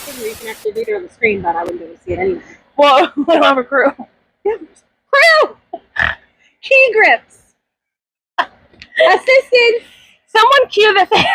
thing where you can actually read it on the screen, but I wouldn't be able to see it anyway. Well, we don't have a crew. Crew! Key grips! Assistance! Someone cue the thing.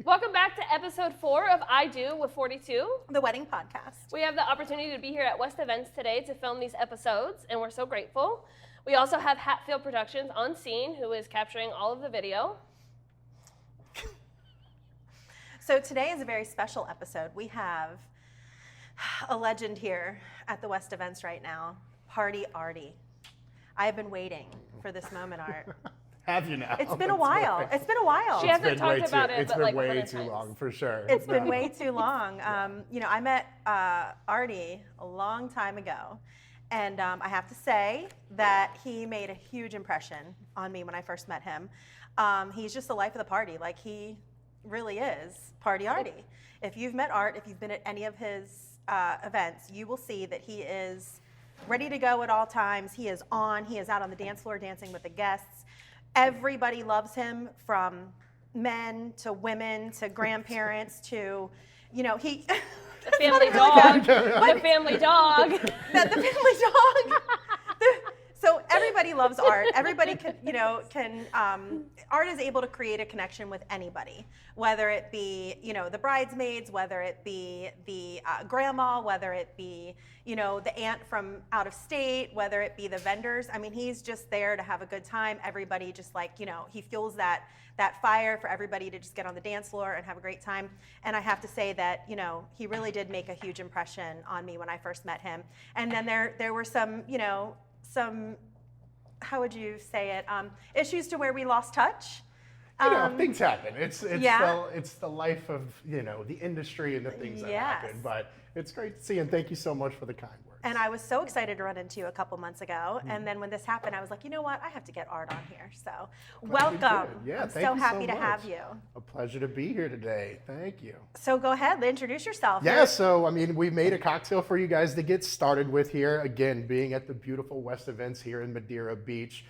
Welcome back to episode 4 of I Do with 42, the wedding podcast. We have the opportunity to be here at West Events today to film these episodes, and we're so grateful. We also have Hatfield Productions on scene, who is capturing all of the video. So today is a very special episode. We have a legend here at the West Events right now, Arty. I have been waiting for this moment, Art. Have you now? It's been a while. It's been a while. She hasn't talked about it, it's but been like way too long, for sure. It's been way too long. I met Arty a long time ago, and I have to say that he made a huge impression on me when I first met him. He's just the life of the party. Like, he really is Arty. If you've met Art, if you've been at any of his events, you will see that he is ready to go at all times. He is on. He is out on the dance floor dancing with the guests. Everybody loves him, from men to women to grandparents to, he... The family dog. The family dog. The family dog. So everybody loves Art. Everybody Art is able to create a connection with anybody, whether it be, the bridesmaids, whether it be the grandma, whether it be, the aunt from out of state, whether it be the vendors. I mean, he's just there to have a good time. Everybody just he fuels that fire for everybody to just get on the dance floor and have a great time. And I have to say that, he really did make a huge impression on me when I first met him. And then there were some, how would you say it, issues to where we lost touch. Things happen. It's the life of, the industry and the things that happen. But it's great to see, and thank you so much for the kind words. And I was so excited to run into you a couple months ago. And then when this happened, I was like, you know what? I have to get Art on here. So welcome. Yeah, I'm so happy to have you. A pleasure to be here today. Thank you. So go ahead, introduce yourself. Yeah, so we made a cocktail for you guys to get started with here. Again, being at the beautiful West Events here in Madeira Beach.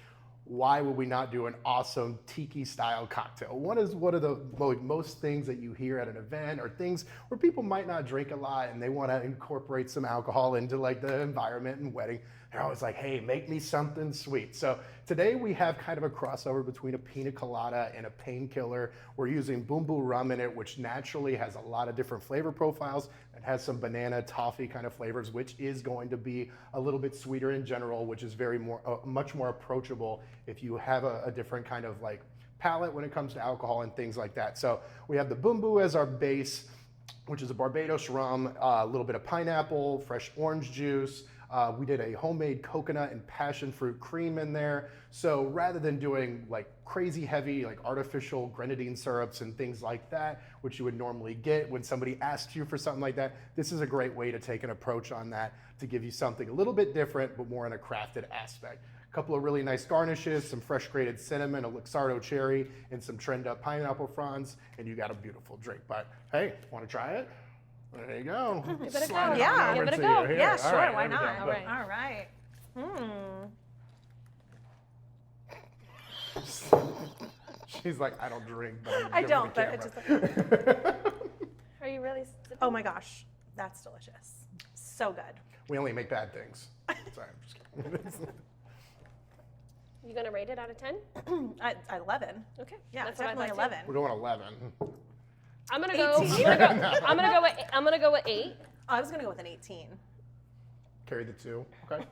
Why would we not do an awesome tiki-style cocktail? One of the most things that you hear at an event, or things where people might not drink a lot and they want to incorporate some alcohol into the environment and wedding. They're always like, hey, make me something sweet. So today we have kind of a crossover between a pina colada and a painkiller. We're using Bumbu rum in it, which naturally has a lot of different flavor profiles. It has some banana toffee kind of flavors, which is going to be a little bit sweeter in general, which is much more approachable if you have a different kind of palate when it comes to alcohol and things like that. So we have the Bumbu as our base, which is a Barbados rum, a little bit of pineapple, fresh orange juice. We did a homemade coconut and passion fruit cream in there. So rather than doing crazy heavy, artificial grenadine syrups and things like that, which you would normally get when somebody asks you for something like that, this is a great way to take an approach on that to give you something a little bit different, but more in a crafted aspect. A couple of really nice garnishes, some fresh grated cinnamon, a Luxardo cherry, and some trend up pineapple fronds, and you got a beautiful drink. But hey, want to try it? There you go. Give it a go. Yeah. Give it a go. Yeah, sure. Right, why not? All right. All right. She's like, I don't drink, but I don't, but it just. Are you really? Oh my gosh, that's delicious. So good. We only make bad things. Sorry, I'm just kidding. You gonna rate it out of 10? 11. Okay. Yeah, That's it's definitely 11. We're going 11. I'm gonna go. 18. I'm gonna go with 8. I was gonna go with an 18. Carry the 2. Okay.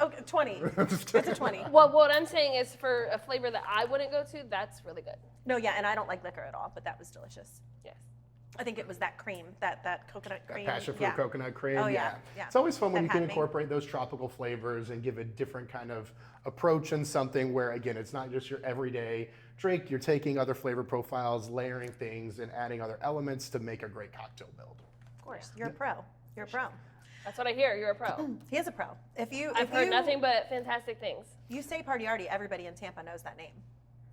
Okay, 20. It's a 20. Well, what I'm saying is, for a flavor that I wouldn't go to, that's really good. No, yeah, and I don't like liquor at all, but that was delicious. Yes. I think it was that cream, that coconut cream. That passion fruit coconut cream. Oh, yeah. It's always fun when That you can had me. incorporate those tropical flavors and give a different kind of approach and something where, again, it's not just your everyday drink. You're taking other flavor profiles, layering things, and adding other elements to make a great cocktail build. Of course, you're a pro. You're a pro. That's what I hear. You're a pro. He is a pro. I've heard nothing but fantastic things. You say Party Arty, everybody in Tampa knows that name.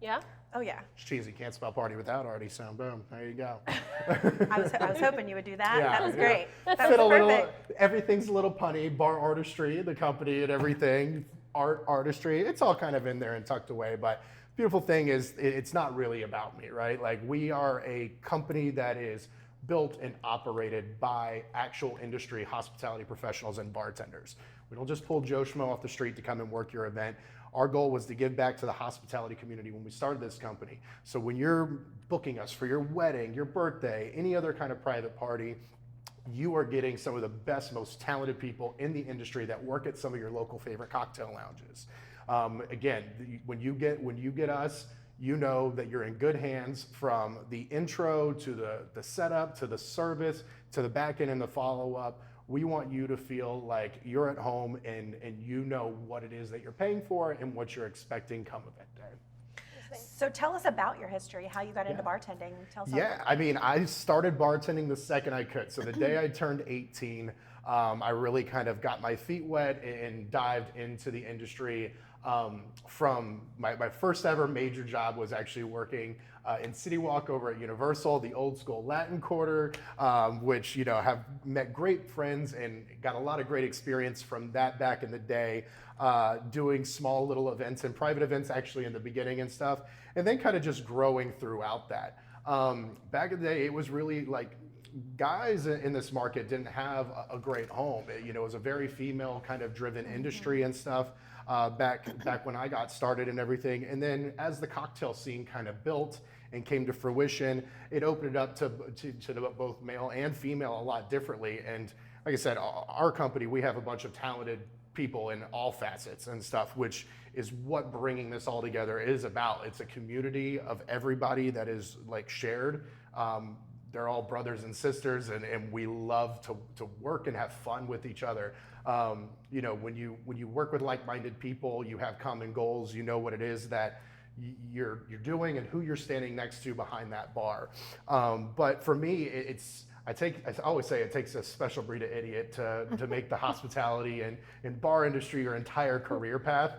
Yeah? Oh yeah. It's cheesy. Can't spell party without Arty, so boom, there you go. I was hoping you would do that. Yeah, That was yeah. great. That Fit a was little, perfect. everything's a little punny. Bar Artistry, the company and everything. Artistry, it's all kind of in there and tucked away. But beautiful thing is, it's not really about me, right? Like, we are a company that is built and operated by actual industry hospitality professionals and bartenders. We don't just pull Joe Schmo off the street to come and work your event. Our goal was to give back to the hospitality community when we started this company. So when you're booking us for your wedding, your birthday, any other kind of private party, you are getting some of the best, most talented people in the industry that work at some of your local favorite cocktail lounges. Again, when you get us, you know that you're in good hands, from the intro to the setup to the service to the back end and the follow-up. We want you to feel like you're at home and you know what it is that you're paying for and what you're expecting come event day. So tell us about your history, how you got into bartending. Tell us. Yeah, I mean, I started bartending the second I could. So the day I turned 18, I really kind of got my feet wet and dived into the industry. From my first ever major job was actually working in City Walk over at Universal, the old school Latin Quarter, which, you know, have met great friends and got a lot of great experience from that back in the day, doing small little events and private events actually in the beginning and stuff, and then kind of just growing throughout that. Back in the day, it was really like, guys in this market didn't have a great home. You know, it was a very female kind of driven industry and stuff. Back when I got started and everything. And then as the cocktail scene kind of built and came to fruition, it opened it up to both male and female a lot differently. And like I said, our company, we have a bunch of talented people in all facets and stuff, which is what bringing this all together is about. It's a community of everybody that is like shared. They're all brothers and sisters, and we love to work and have fun with each other. You know, when you work with like-minded people, you have common goals. You know what it is that you're doing and who you're standing next to behind that bar. But for me, I always say it takes a special breed of idiot to make the hospitality and bar industry your entire career path.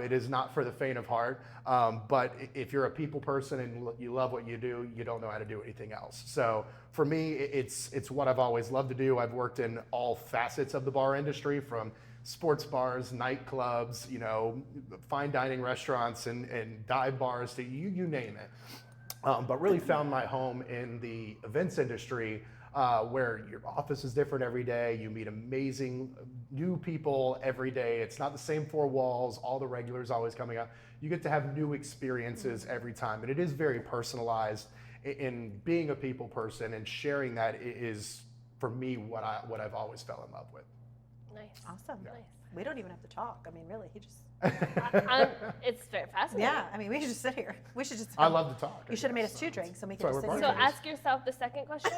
It is not for the faint of heart, but if you're a people person and you love what you do, you don't know how to do anything else. So for me, it's what I've always loved to do. I've worked in all facets of the bar industry, from sports bars, nightclubs, you know, fine dining restaurants and dive bars, to you name it. But really found my home in the events industry, where your office is different every day. You meet amazing new people every day. It's not the same four walls, all the regulars always coming up. You get to have new experiences every time. And it is very personalized. In being a people person and sharing that is, for me, what I've always fell in love with. Nice. Awesome. Nice. We don't even have to talk. I mean, really, he just. It's very fascinating. Yeah, I mean, we should just sit here. We should just. I love to talk. You should have made us 2 drinks, so we can That's just why sit we're here. So ask yourself the second question.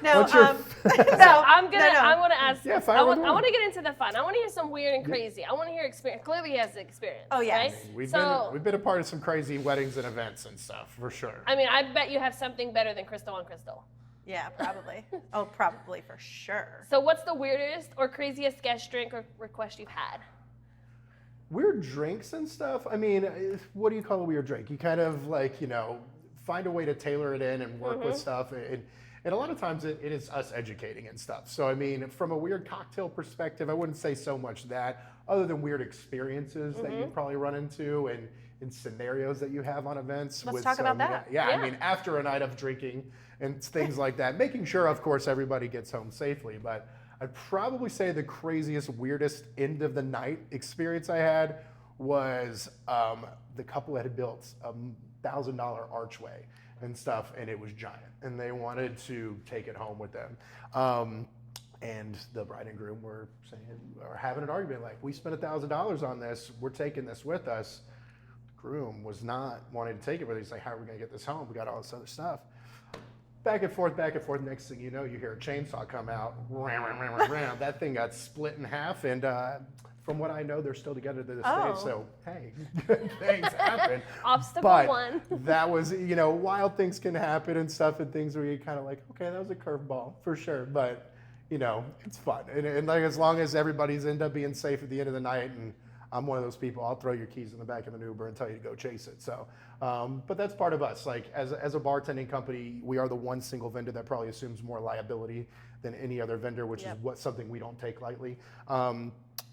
No, What's your no, I'm gonna ask. Yeah, I fire want away. to get into the fun. I want to hear some weird and crazy. I want to hear experience. Clearly, he has the experience. Oh, yes. Right? We've been a part of some crazy weddings and events and stuff, for sure. I mean, I bet you have something better than Crystal on Crystal. Yeah, probably. Oh, probably for sure. So what's the weirdest or craziest guest drink or request you've had? Weird drinks and stuff. I mean, what do you call a weird drink? You kind of like, you know, find a way to tailor it in and work with stuff. And a lot of times it is us educating and stuff. So, I mean, from a weird cocktail perspective, I wouldn't say so much that, other than weird experiences that you probably run into and in scenarios that you have on events. Let's talk about that. Yeah, I mean, after a night of drinking and things like that, making sure, of course, everybody gets home safely. But I'd probably say the craziest, weirdest end of the night experience I had was the couple that had built a $1,000 archway and stuff, and it was giant, and they wanted to take it home with them. And the bride and groom were having an argument, like, we spent $1,000 on this, we're taking this with us. The groom was not wanting to take it with us. He's like, how are we gonna get this home? We got all this other stuff. Back and forth. Next thing you know, you hear a chainsaw come out. That thing got split in half, and from what I know, they're still together to this day. So, hey, good things happen. Obstacle But one. that was, you know, wild things can happen and stuff, and things where you kind of like, okay, that was a curveball for sure. But, you know, it's fun. And like, as long as everybody's end up being safe at the end of the night, and I'm one of those people, I'll throw your keys in the back of an Uber and tell you to go chase it. So, but that's part of us. Like as a bartending company, we are the one single vendor that probably assumes more liability than any other vendor, which is something we don't take lightly.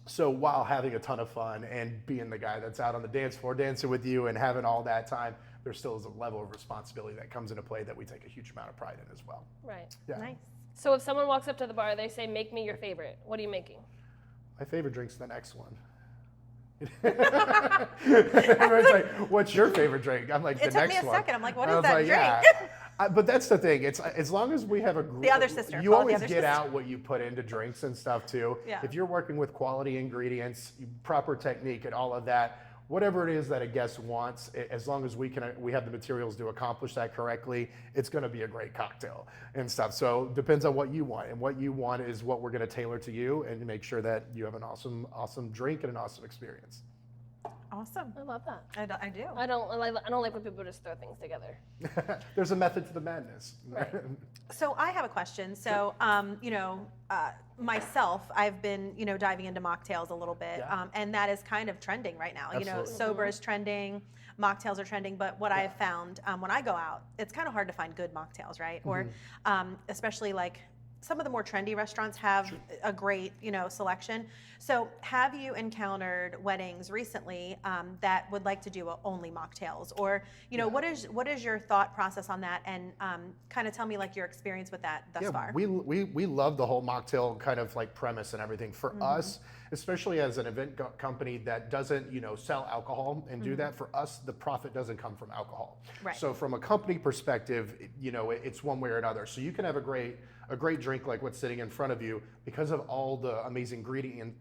So while having a ton of fun and being the guy that's out on the dance floor dancing with you and having all that time, there still is a level of responsibility that comes into play that we take a huge amount of pride in as well. Right. Yeah. Nice. So if someone walks up to the bar, they say, make me your favorite. What are you making? My favorite drink's the next one. Everyone's like, what's your favorite drink? I'm like, the next one. It took me a second. I'm like, what I is was that like, drink? yeah. But that's the thing. It's as long as we have a group. The other sister. You Call it always the other get sister. out what you put into drinks and stuff too. Yeah. If you're working with quality ingredients, proper technique, and all of that, whatever it is that a guest wants, as long as we have the materials to accomplish that correctly, it's going to be a great cocktail and stuff. So depends on what you want, and what you want is what we're going to tailor to you and make sure that you have an awesome drink and an awesome experience. Awesome. I love that. I do. I don't like when people just throw things together. There's a method to the madness. Right. So I have a question. So, myself, I've been, diving into mocktails a little bit, Yeah. and that is kind of trending right now. Absolutely. Sober is trending, mocktails are trending, but what I have found when I go out, it's kind of hard to find good mocktails, right? Or especially like some of the more trendy restaurants have a great, selection. So have you encountered weddings recently that would like to do only mocktails? Or, what is your thought process on that? And kind of tell me like your experience with that thus far. We love the whole mocktail kind of like premise and everything. For us, especially as an event company that doesn't, sell alcohol and do that, for us, the profit doesn't come from alcohol. Right. So from a company perspective, it's one way or another. So you can have a great drink like what's sitting in front of you because of all the amazing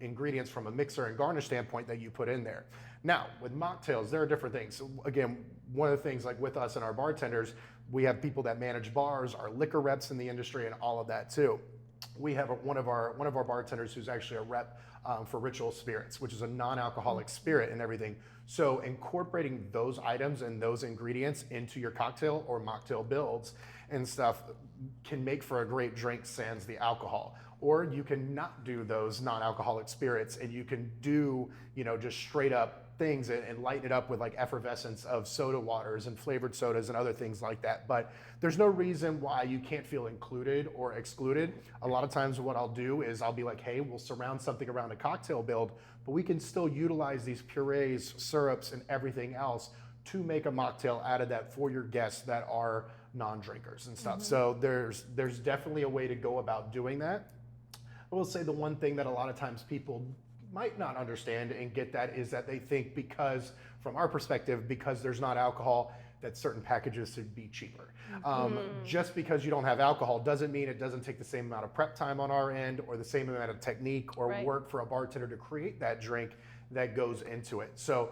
ingredients from a mixer and garnish standpoint that you put in there. Now, with mocktails, there are different things. So again, one of the things like with us and our bartenders, we have people that manage bars, our liquor reps in the industry, and all of that too. We have one of our bartenders who's actually a rep for Ritual Spirits, which is a non-alcoholic spirit and everything. So incorporating those items and those ingredients into your cocktail or mocktail builds and stuff can make for a great drink sans the alcohol. Or you can not do those non-alcoholic spirits and you can do, just straight up things and lighten it up with like effervescence of soda waters and flavored sodas and other things like that. But there's no reason why you can't feel included or excluded. A lot of times what I'll do is I'll be like, hey, we'll surround something around a cocktail build, but we can still utilize these purees, syrups, and everything else to make a mocktail out of that for your guests that are non-drinkers and stuff. So there's definitely a way to go about doing that. I will say the one thing that a lot of times people might not understand and get that is that they think because, from our perspective, because there's not alcohol, that certain packages should be cheaper. Just because you don't have alcohol doesn't mean it doesn't take the same amount of prep time on our end or the same amount of technique or work for a bartender to create that drink that goes into it. So,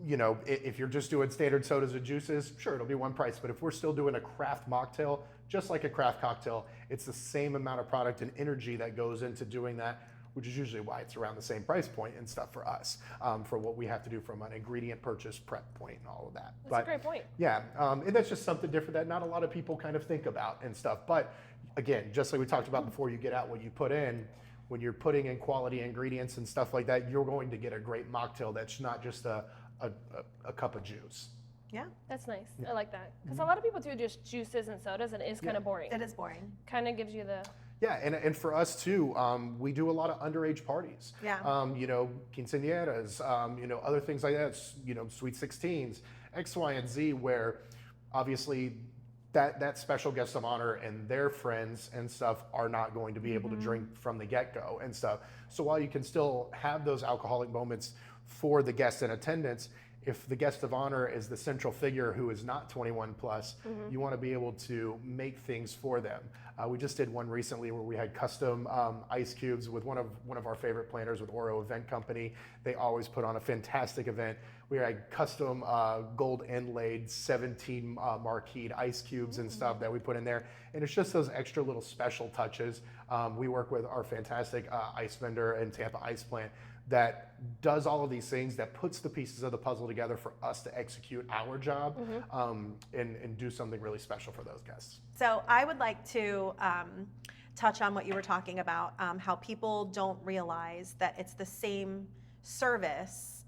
if you're just doing standard sodas and juices, sure, it'll be one price. But if we're still doing a craft mocktail, just like a craft cocktail, it's the same amount of product and energy that goes into doing that, which is usually why it's around the same price point and stuff for us, for what we have to do from an ingredient purchase prep point and all of that. That's a great point. Yeah, and that's just something different that not a lot of people kind of think about and stuff. But again, just like we talked about before, you get out what you put in. When you're putting in quality ingredients and stuff like that, you're going to get a great mocktail that's not just a cup of juice. Yeah. That's nice. I like that. Because a lot of people do just juices and sodas, and it is kind of boring. It is boring. Kind of gives you the... Yeah, and for us too, we do a lot of underage parties. Yeah. Quinceañeras, other things like that, sweet 16s, X, Y, and Z, where obviously that special guest of honor and their friends and stuff are not going to be able to drink from the get-go and stuff. So while you can still have those alcoholic moments for the guests in attendance, if the guest of honor is the central figure who is not 21 plus, you want to be able to make things for them. We just did one recently where we had custom ice cubes with one of our favorite planners with Oro Event Company. They always put on a fantastic event. We had custom gold inlaid 17 marqueed ice cubes and stuff that we put in there. And it's just those extra little special touches. We work with our fantastic ice vendor and Tampa Ice Plant that does all of these things, that puts the pieces of the puzzle together for us to execute our job and do something really special for those guests. So I would like to touch on what you were talking about, how people don't realize that it's the same service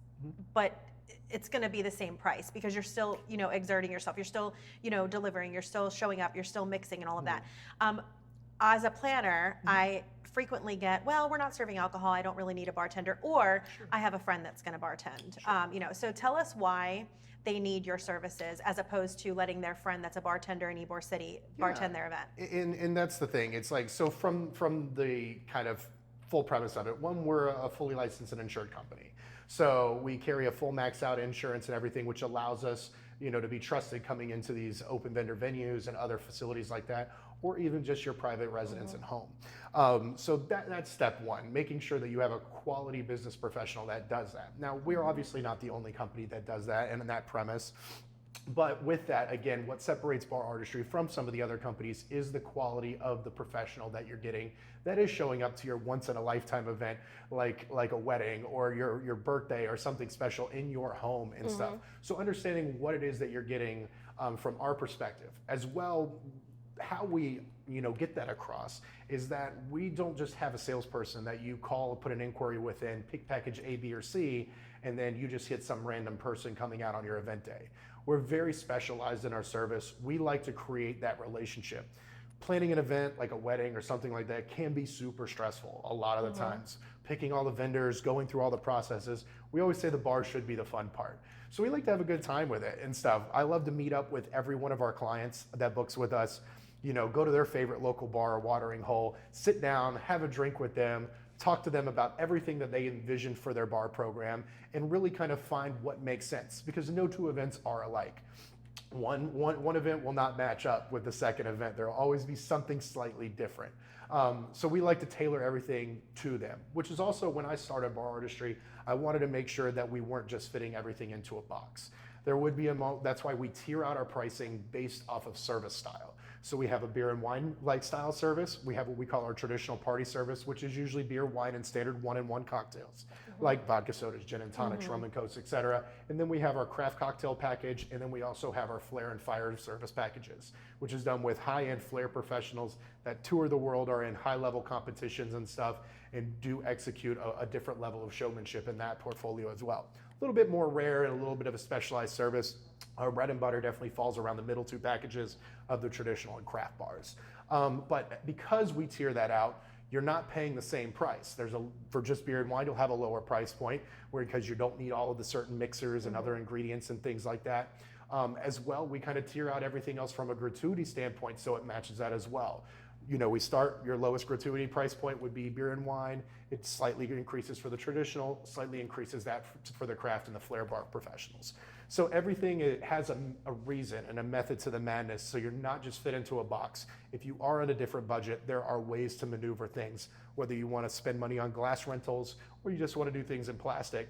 but it's going to be the same price because you're still, exerting yourself. You're still, delivering. You're still showing up. You're still mixing and all of that. As a planner, I frequently get, well, we're not serving alcohol. I don't really need a bartender, or I have a friend that's going to bartend. So tell us why they need your services as opposed to letting their friend that's a bartender in Ybor City bartend their event. And that's the thing. It's like, so from the kind of full premise of it, one, we're a fully licensed and insured company. So we carry a full max out insurance and everything, which allows us, to be trusted coming into these open vendor venues and other facilities like that, or even just your private residence and home. So that's step one, making sure that you have a quality business professional that does that. Now, we're obviously not the only company that does that and in that premise. But with that, again, what separates Bar Artistry from some of the other companies is the quality of the professional that you're getting that is showing up to your once-in-a-lifetime event, like a wedding or your birthday or something special in your home and stuff. So understanding what it is that you're getting from our perspective, as well, how we get that across is that we don't just have a salesperson that you call, put an inquiry within, pick package A, B, or C, and then you just hit some random person coming out on your event day. We're very specialized in our service. We like to create that relationship. Planning an event like a wedding or something like that can be super stressful a lot of the times. Picking all the vendors, going through all the processes. We always say the bar should be the fun part. So we like to have a good time with it and stuff. I love to meet up with every one of our clients that books with us, go to their favorite local bar or watering hole, sit down, have a drink with them, talk to them about everything that they envision for their bar program, and really kind of find what makes sense, because no two events are alike. One event will not match up with the second event. There will always be something slightly different. So we like to tailor everything to them, which is also when I started Bar Artistry, I wanted to make sure that we weren't just fitting everything into a box. There would be that's why we tier out our pricing based off of service style. So we have a beer and wine lifestyle service. We have what we call our traditional party service, which is usually beer, wine, and standard one-in-one cocktails, like vodka sodas, gin and tonics, rum and cokes, etc. And then we have our craft cocktail package, and then we also have our flair and fire service packages, which is done with high-end flair professionals that tour the world, are in high-level competitions and stuff, and do execute a different level of showmanship in that portfolio as well. A little bit more rare and a little bit of a specialized service. Our bread and butter definitely falls around the middle two packages of the traditional and craft bars. But because we tier that out, you're not paying the same price. For just beer and wine, you'll have a lower price point, because you don't need all of the certain mixers and other ingredients and things like that. As well, we kind of tier out everything else from a gratuity standpoint, so it matches that as well. We start, your lowest gratuity price point would be beer and wine. It slightly increases for the traditional, slightly increases that for the craft and the flair bar professionals. So everything, it has a reason and a method to the madness. So you're not just fit into a box. If you are on a different budget, there are ways to maneuver things, whether you want to spend money on glass rentals or you just want to do things in plastic.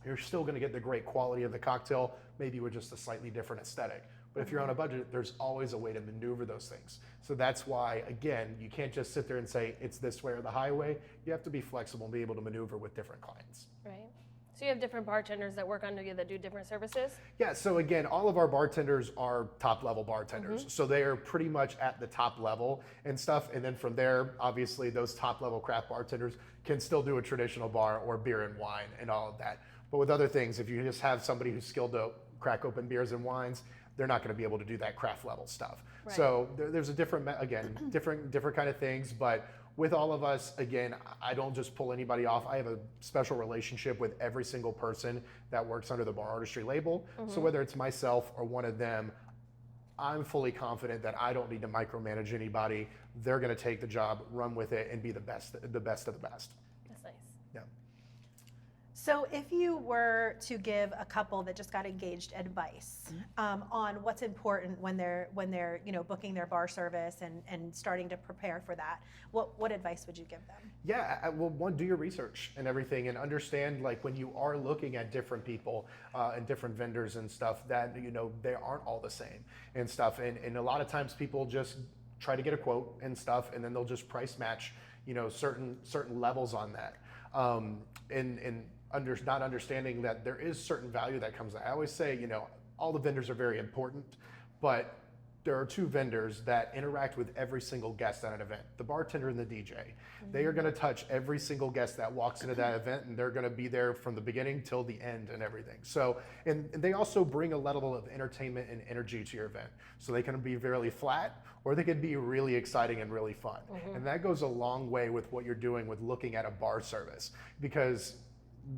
You're still going to get the great quality of the cocktail, maybe with just a slightly different aesthetic. But if you're on a budget, there's always a way to maneuver those things. So that's why, again, you can't just sit there and say it's this way or the highway. You have to be flexible and be able to maneuver with different clients. Right. So you have different bartenders that work under you that do different services? Yeah, so again, all of our bartenders are top level bartenders. So they are pretty much at the top level and stuff. And then from there, obviously those top level craft bartenders can still do a traditional bar or beer and wine and all of that. But with other things, if you just have somebody who's skilled to crack open beers and wines, they're not going to be able to do that craft level stuff. Right. So there's a different kind of things, but with all of us, again, I don't just pull anybody off. I have a special relationship with every single person that works under the Bar Artistry label. So whether it's myself or one of them, I'm fully confident that I don't need to micromanage anybody. They're going to take the job, run with it, and be the best of the best. That's nice. Yeah. So if you were to give a couple that just got engaged advice on what's important when they're booking their bar service and starting to prepare for that, what advice would you give them? Yeah, well, one, do your research and everything, and understand, like, when you are looking at different people and different vendors and stuff, that they aren't all the same and stuff, and a lot of times people just try to get a quote and stuff, and then they'll just price match certain levels on that, not understanding that there is certain value that comes out. I always say, all the vendors are very important, but there are two vendors that interact with every single guest at an event, the bartender and the DJ. They are going to touch every single guest that walks into that event, and they're going to be there from the beginning till the end and everything. So, and they also bring a level of entertainment and energy to your event. So they can be really flat, or they can be really exciting and really fun. And that goes a long way with what you're doing with looking at a bar service, because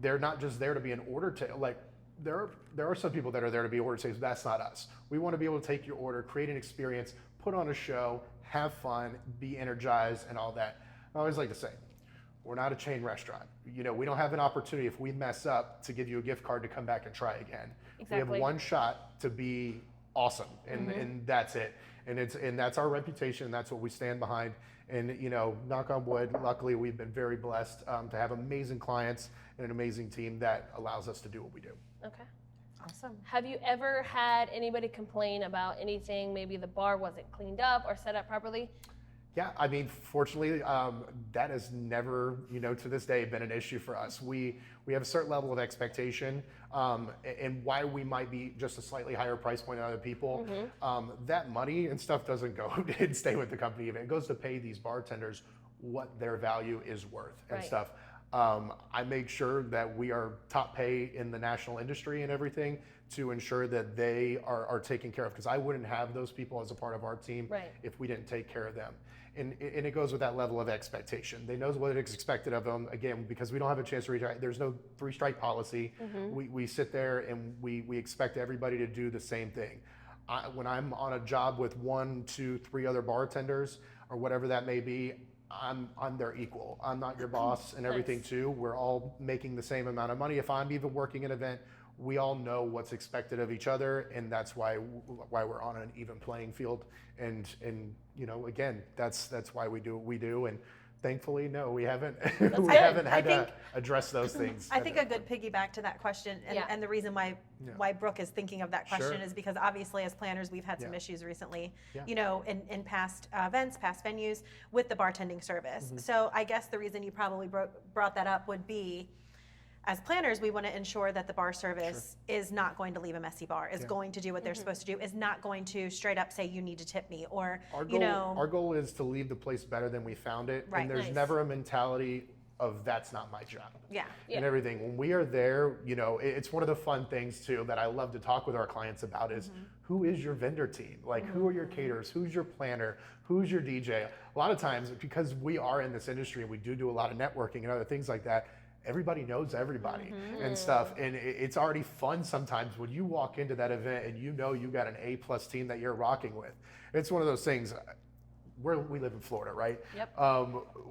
they're not just there to be an order to, like, there are some people that are there to be order takers. That's not us. We want to be able to take your order, create an experience, put on a show, have fun, be energized, and all that. I always like to say, we're not a chain restaurant. You know, we don't have an opportunity if we mess up to give you a gift card to come back and try again. Exactly. We have one shot to be awesome, and that's it. And that's our reputation. That's what we stand behind. And you know, knock on wood, luckily we've been very blessed to have amazing clients and an amazing team that allows us to do what we do. Okay. Awesome. Have you ever had anybody complain about anything? Maybe the bar wasn't cleaned up or set up properly? Yeah, I mean, fortunately, that has never, you know, to this day been an issue for us. We have a certain level of expectation, and why we might be just a slightly higher price point than other people. That money and stuff doesn't go and stay with the company. It goes to pay these bartenders what their value is worth and stuff. I make sure that we are top pay in the national industry and everything to ensure that they are taken care of, because I wouldn't have those people as a part of our team if we didn't take care of them. And it goes with that level of expectation. They know what is expected of them, again, because we don't have a chance to reach out. There's no 3-strike policy. We sit there and we expect everybody to do the same thing. When I'm on a job with 1, 2, 3 other bartenders or whatever that may be, I'm their equal. I'm not your boss and everything too. We're all making the same amount of money. If I'm even working an event, we all know what's expected of each other, and that's why we're on an even playing field. And you know, again, that's why we do what we do. And thankfully, no, we haven't we haven't had to address those things. I think a good piggyback to that question, and the reason why Brooke is thinking of that question is because obviously as planners we've had some issues recently, you know, in past events, past venues with the bartending service. So I guess the reason you probably brought that up would be, as planners, we want to ensure that the bar service is not going to leave a messy bar, is going to do what they're supposed to do, is not going to straight up say, you need to tip me, or, our goal is to leave the place better than we found it. And there's never a mentality of that's not my job. And everything. When we are there, you know, it's one of the fun things too that I love to talk with our clients about is who is your vendor team? Like who are your caterers? Who's your planner? Who's your DJ? A lot of times, because we are in this industry and we do a lot of networking and other things like that, everybody knows everybody and stuff. And it's already fun sometimes when you walk into that event and you know you got an A+ team that you're rocking with. It's one of those things. We live in Florida, right?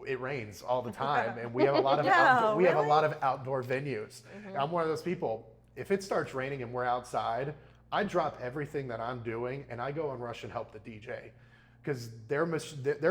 It rains all the time, and we have a lot of have a lot of outdoor venues. I'm one of those people. If it starts raining and we're outside, I drop everything that I'm doing and I go and rush and help the DJ, because their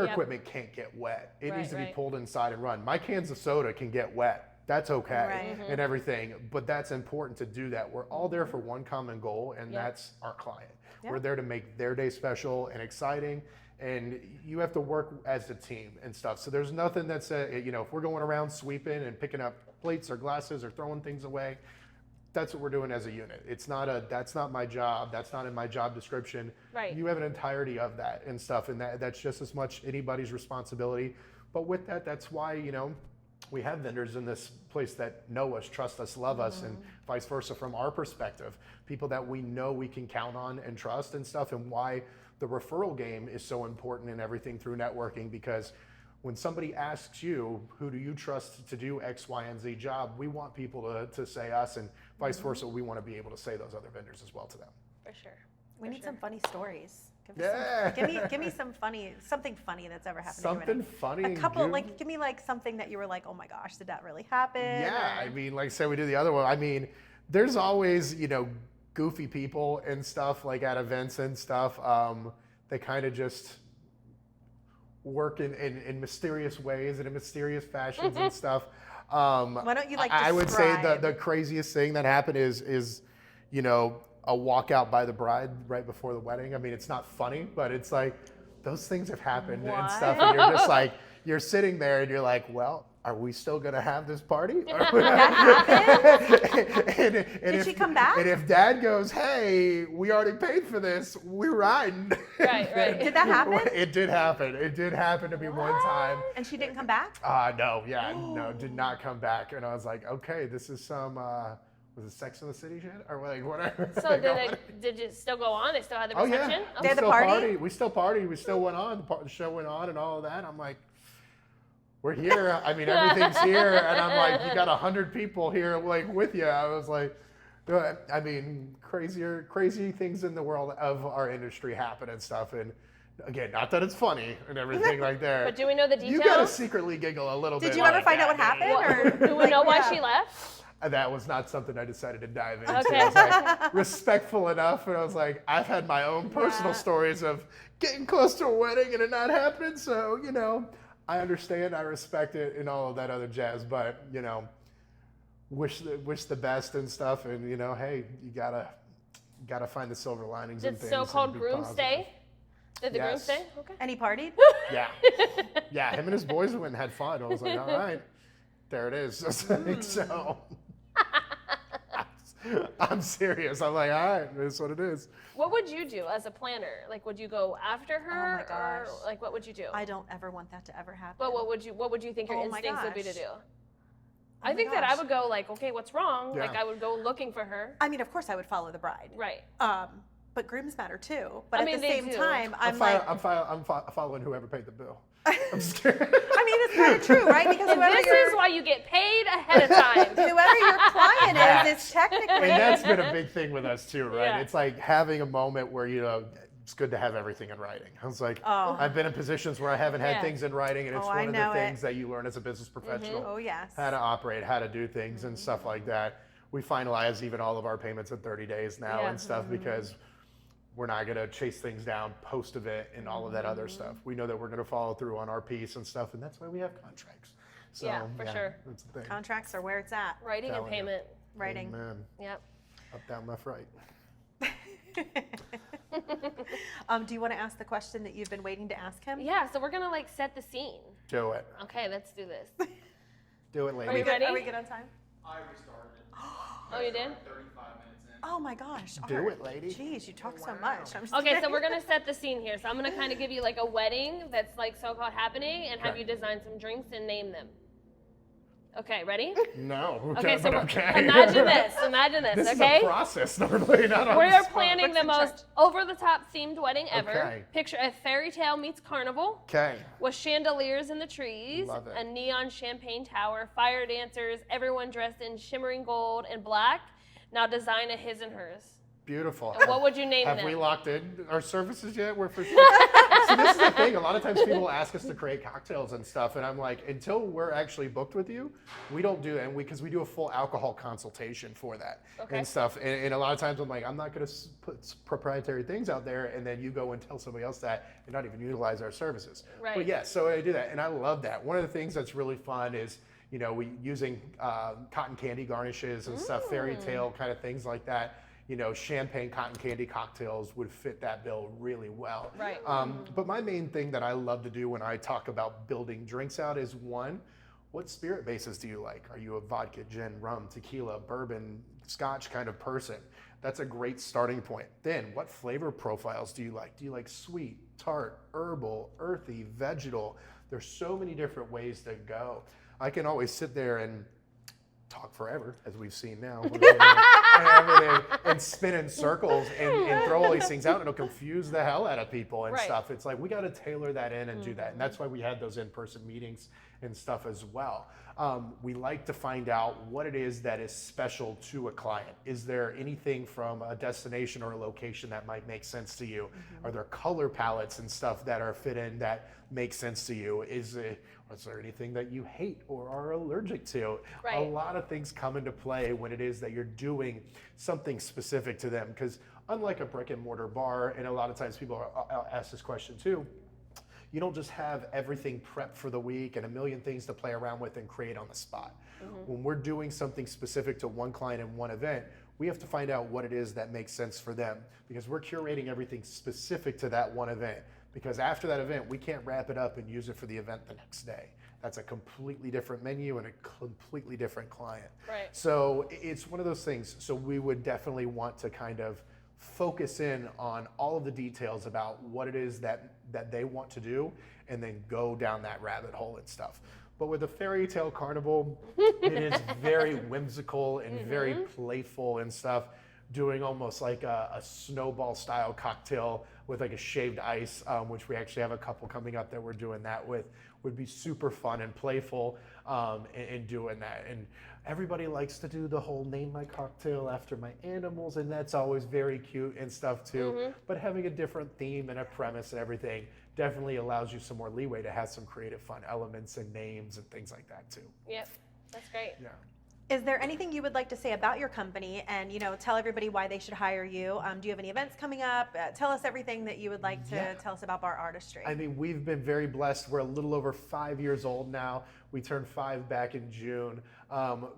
equipment can't get wet. It needs to be pulled inside and run. My cans of soda can get wet. That's okay and everything, but that's important to do that. We're all there for one common goal, and that's our client. We're there to make their day special and exciting, and you have to work as a team and stuff. So there's nothing that's, you know, if we're going around sweeping and picking up plates or glasses or throwing things away, that's what we're doing as a unit. It's not that's not my job. That's not in my job description. You have an entirety of that and stuff, and that's just as much anybody's responsibility. But with that, that's why, you know, we have vendors in this place that know us, trust us, love us, and vice versa from our perspective. People that we know we can count on and trust and stuff, and why the referral game is so important in everything through networking, because when somebody asks you, who do you trust to do X, Y, and Z job, we want people to say us, and vice versa. We want to be able to say those other vendors as well to them. For sure. We need some funny stories. Give me something funny that's ever happened. Something funny. A couple, like, give me like something that you were like, oh my gosh, did that really happen? Yeah, I mean, like say we do the other one. I mean, there's always, you know, goofy people and stuff like at events and stuff. They kind of just work in mysterious ways and in mysterious fashions and stuff. Why don't you I would say the craziest thing that happened is, you know, a walkout by the bride right before the wedding. I mean, it's not funny, but it's like those things have happened and stuff. And you're just like, you're sitting there and you're like, well, are we still going to have this party? Did she come back? And if Dad goes, hey, we already paid for this, we're riding. Right. Did that happen? It did happen. It did happen to me one time. And she didn't come back? No, did not come back. And I was like, okay, this is some, was it Sex in the City shit? Or like whatever. So did it still go on? They still had the Oh, reception? yeah. They had the party? We still partied. We still went on. The show went on and all of that. I'm like, we're here. I mean, everything's here. And I'm like, you got 100 people here like with you. I was like, I mean, crazy things in the world of our industry happen and stuff. And again, not that it's funny and everything like that. But do we know the details? You got to secretly giggle a little bit. Did you ever find out what happened? Or Do we know why she left? That was not something I decided to dive into. Okay. I was like respectful enough, and I was like, I've had my own personal stories of getting close to a wedding and it not happening. So I understand, I respect it, and all of that other jazz. But wish the best and stuff. And hey, you gotta find the silver linings in Did things. so-called and be groom positive. stay? Did the groom Yes. stay? Okay. and he partied? Yeah, yeah. Him and his boys went and had fun. I was like, all right, there it is. So. I'm serious. I'm like, all right, that's what it is. What would you do as a planner? Like, would you go after her? Oh my gosh. Or, like, what would you do? I don't ever want that to ever happen. But what would you think your Oh my instincts would be to gosh. do? my I think that I gosh. would go like, okay, what's wrong? Yeah. Like, I would go looking for her. I mean, of course I would follow the bride. Right. But grooms matter too. But I at mean, the they same do. time, I'm following whoever paid the bill. I'm just kidding. I mean, it's kind of true, right? Because This is why you get paid ahead of time. whoever your client is technically. And that's been a big thing with us too, right? Yeah. It's like having a moment where it's good to have everything in writing. I was like, Oh. I've been in positions where I haven't had Yeah. things in writing, and it's Oh, I one of know the it. things that you learn as a business professional. Oh, yes. How to operate, how to do things, and stuff like that. We finalize even all of our payments in 30 days now Yeah. and stuff because we're not going to chase things down post-event and all of that other stuff. We know that we're going to follow through on our piece and stuff, and that's why we have contracts. So, Yeah, for sure. That's the thing. Contracts are where it's at. Writing and Telling you. payment. Writing. Amen. Yep. Up, down, left, right. Do you want to ask the question that you've been waiting to ask him? Yeah, so we're gonna like set the scene. Do it. Okay, let's do this. Do it, lady. Are you ready? Are we good on time? I restarted. Oh, you did? 35 minutes in. Oh my gosh. Do Art. it, lady. Jeez, you talk so much. I'm just Okay, so we're gonna set the scene here. So I'm gonna kind of give you like a wedding that's like so-called happening, and have Okay. you design some drinks and name them. Okay, ready? No. Okay, so but okay. imagine this. Imagine this. This okay. is a process normally, not on We the are spot. planning the What's in most over-the-top themed wedding ever. Okay. Picture a fairy tale meets carnival Okay. with chandeliers in the trees, Love it. a neon champagne tower, fire dancers, everyone dressed in shimmering gold and black. Now design a his and hers. Beautiful. And what would you name Have them? we locked in our services yet? We're for sure. So this is the thing. A lot of times people ask us to create cocktails and stuff, and I'm like, until we're actually booked with you, we don't do it, and because we do a full alcohol consultation for that Okay. and stuff. And a lot of times I'm like, I'm not going to put proprietary things out there, and then you go and tell somebody else that and not even utilize our services. Right. But yeah, so I do that, and I love that. One of the things that's really fun is, we using cotton candy garnishes and stuff, fairy tale kind of things like that. Champagne cotton candy cocktails would fit that bill really well. Right. But my main thing that I love to do when I talk about building drinks out is one, what spirit bases do you like? Are you a vodka, gin, rum, tequila, bourbon, scotch kind of person? That's a great starting point. Then what flavor profiles do you like? Do you like sweet, tart, herbal, earthy, vegetal? There's so many different ways to go. I can always sit there and talk forever, as we've seen now, and everything, and spin in circles and throw all these things out, and it'll confuse the hell out of people and Right. stuff. It's like, we got to tailor that in and do that. And that's why we had those in-person meetings and stuff as well. We like to find out what it is that is special to a client. Is there anything from a destination or a location that might make sense to you? Are there color palettes and stuff that are fit in that make sense to you? Is there anything that you hate or are allergic to? Right. A lot of things come into play when it is that you're doing something specific to them. Because unlike a brick and mortar bar, and a lot of times people ask this question too, you don't just have everything prepped for the week and a million things to play around with and create on the spot. When we're doing something specific to one client and one event, we have to find out what it is that makes sense for them, because we're curating everything specific to that one event. Because after that event, we can't wrap it up and use it for the event the next day. that's a completely different menu and a completely different client. Right. So it's one of those things. So we would definitely want to kind of focus in on all of the details about what it is that they want to do, and then go down that rabbit hole and stuff. But with the Fairy Tale Carnival, it is very whimsical and very playful and stuff, doing almost like a snowball style cocktail with like a shaved ice, which we actually have a couple coming up that we're doing that with. Would be super fun and playful in doing that. And everybody likes to do the whole name my cocktail after my animals, and that's always very cute and stuff too. But having a different theme and a premise and everything definitely allows you some more leeway to have some creative fun elements and names and things like that too. Yep, that's great. Yeah. Is there anything you would like to say about your company and, tell everybody why they should hire you? Do you have any events coming up? Tell us everything that you would like to tell us about Bar Artistry. I mean, we've been very blessed. We're a little over 5 years old now. We turned 5 back in June. God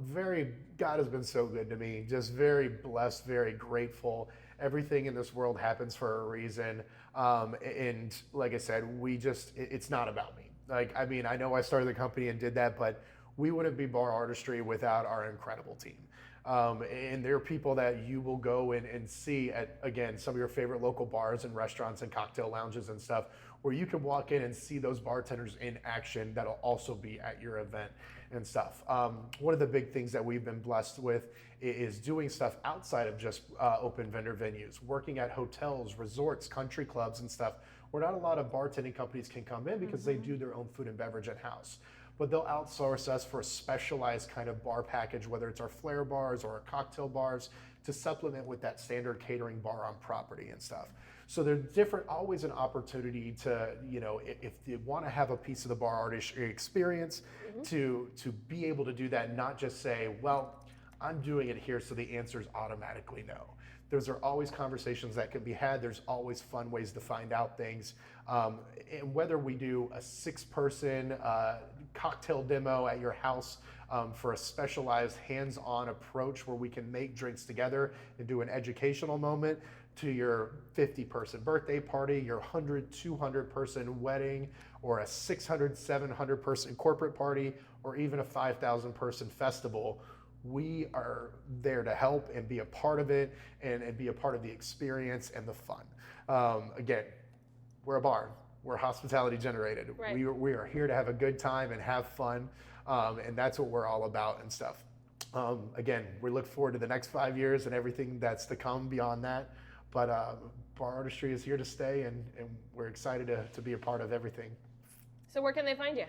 has been so good to me. Just very blessed, very grateful. Everything in this world happens for a reason. And like I said, it's not about me. I know I started the company and did that, but we wouldn't be Bar Artistry without our incredible team. And there are people that you will go and see at, again, some of your favorite local bars and restaurants and cocktail lounges and stuff, where you can walk in and see those bartenders in action that'll also be at your event and stuff. One of the big things that we've been blessed with is doing stuff outside of just open vendor venues, working at hotels, resorts, country clubs and stuff, where not a lot of bartending companies can come in because they do their own food and beverage in-house. But they'll outsource us for a specialized kind of bar package, whether it's our flair bars or our cocktail bars, to supplement with that standard catering bar on property and stuff. So there's always an opportunity to, if you want to have a piece of the Bar Artistry experience, to be able to do that, not just say, well, I'm doing it here, so the answer is automatically no. Those are always conversations that can be had. There's always fun ways to find out things. And whether we do a 6-person cocktail demo at your house for a specialized hands-on approach where we can make drinks together and do an educational moment, to your 50-person birthday party, your 100, 200-person wedding, or a 600, 700-person corporate party, or even a 5,000-person festival, we are there to help and be a part of it and be a part of the experience and the fun. Again, we're a bar. We're hospitality generated. Right. We are here to have a good time and have fun, and that's what we're all about and stuff. Again, we look forward to the next 5 years and everything that's to come beyond that. But Bar Artistry is here to stay, and we're excited to be a part of everything. So where can they find you?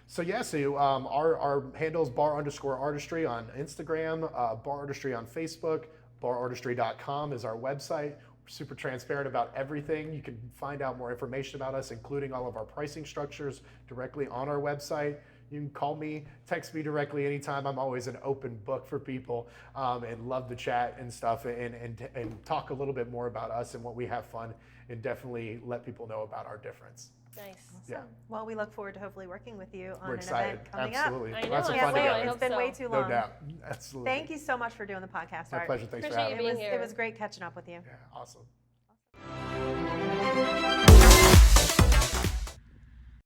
So our handle is bar_artistry on Instagram, Bar Artistry on Facebook, barartistry.com is our website. We're super transparent about everything. You can find out more information about us, including all of our pricing structures, directly on our website. You can call me, text me directly anytime. I'm always an open book for people, and love to chat and stuff and talk a little bit more about us and what we have fun, and definitely let people know about our difference. Nice. Yeah. Well, we look forward to hopefully working with you on We're an excited. event coming Absolutely. I know, Lots of I fun know. together. I It's hope been so. way too No long. doubt. Absolutely. Thank you so much for doing the podcast, My Art. pleasure. Thanks for Appreciate having you me. being It here. was great catching up with you. Yeah, awesome.